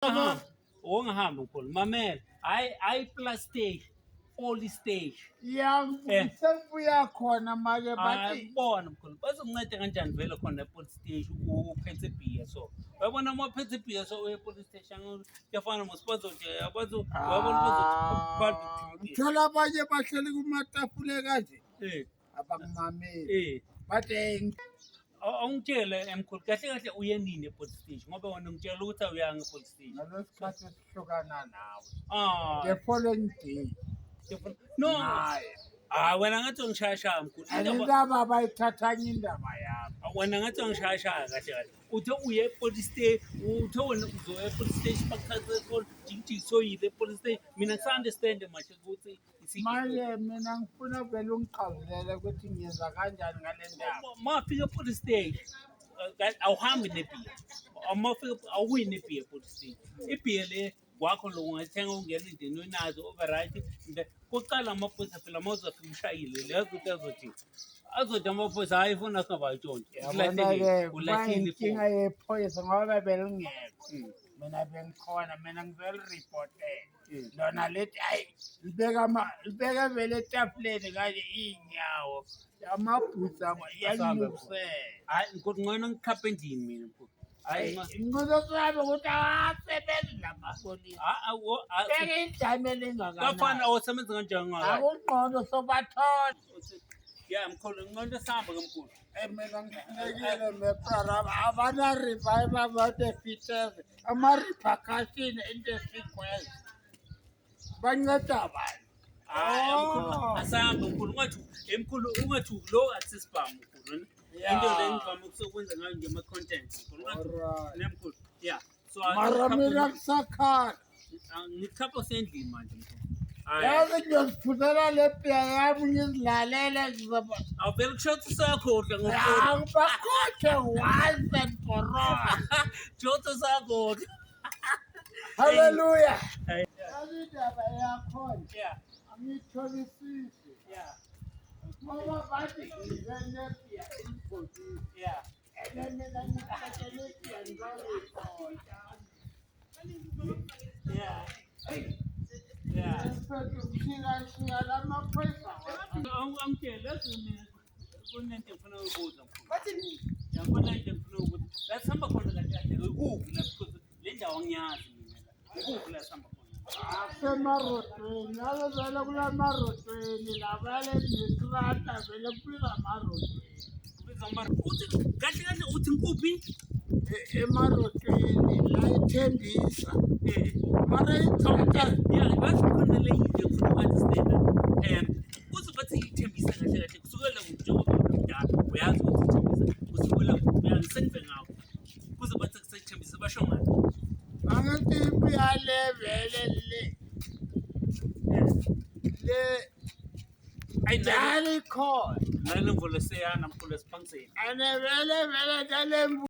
Ungahamba ungahamba mkhulu mamela hayi plus stage all stage Sebuya khona manje bathi bona mkhulu bazokunceda kanjani vele khona e-police station uphethe ibhiya so uyabona uma uphethe ibhiya so uye e-police station kuyafana mos bazothi uyabona bazothi ngithola abanye bahleli kumatafule kanje abakumameli bathi awungitshele mkhulu kahle kahle uye nini e-police station ngoba wena ngitshela ukuthi awuyanga e-police station ngalesikhathi sihlukana nawe the following day no wena ngathi ungishayashaya mkhulu indaba bayithathanye indaba yami wena ngathi ungishayashaya kahle kahle uthe uye e-police station uthe wena uzoya e-police station bakuthathe for jikijiksoyile e-police station mina ngisa-understand manje ukuthi manje mina ngifuna vele ungiqhazelele ukuthi ngiyenza kanjani ngale ndaba mafika e-police station awuhambi nebhiya awuyi nebhiya e-police station ibhiya le wakho lo ungathenga ungena endini onazo overright kuqala amaphoyisa phela uma uzafika ushayile le yazuthi azothi amaphoyisa hayi ifuna singabayitshontshe inkinga yephoyisa ngoba belingekho mina bengikhona mina ngizoliripotela lona lethi hayi libeka vele etafuleni kanje iy'nyawo amabhusa yalungisela hayi ngikungcono ngikhaphe endlini mina mkhulu ngizosaba ukuthi awasebenzi lamapolisa beke idame kafana awusebenzi kanjani akungqondo sobathola mkhulu ngqondo sihamba ke mkhulu mina ngihlekile meprara abana-revive about the features ama-repercussion in the sequence banceda abantu asihamba mkhulu ungathi lo akusisibhamu mkhulu into le ngivame ukwenza ngayo ngema-content mkhulu so mara mina kusakhala ngikhapha sendlini manje mkhulu yazi ngiyoziphuthela le bhiya yami ngizilalele awuvele kusho ukuthi usayakhohlwa ngibakhohlwe once and for all kusho ukuthi usayakhohlwa haleluya yazi indaba yakhona angiyitholisisi ngoba bathi ngize nebhiya elibhokisi and mina ngithathele ibhiya ngizoripota angitshele kunento ngifuna ukubuza mkhulu kunento ngifuna ukuthi la sihamba khona kahle kahle ikuphi la because le ndawo angiyazi mina la ikuphi la sihamba khona asemarotweni yalo vele kula marotweni lavale nestrata vele kubiza marotweni uthi kahle kahle uthi ngikuphi emarotweni la ithembisa mara bathi khona le yinto ngifuna uku-understanda kuthi bathi ithembisa kahle kahle kusukela njengoba mdala uyazi ukuthi ithembisa kusukela ngisenive ngakho kuze bathi kusethembisa basho ngani angithi ibuya le vele le khona nale mvula seyana mkhulu esiphangiseni ane vele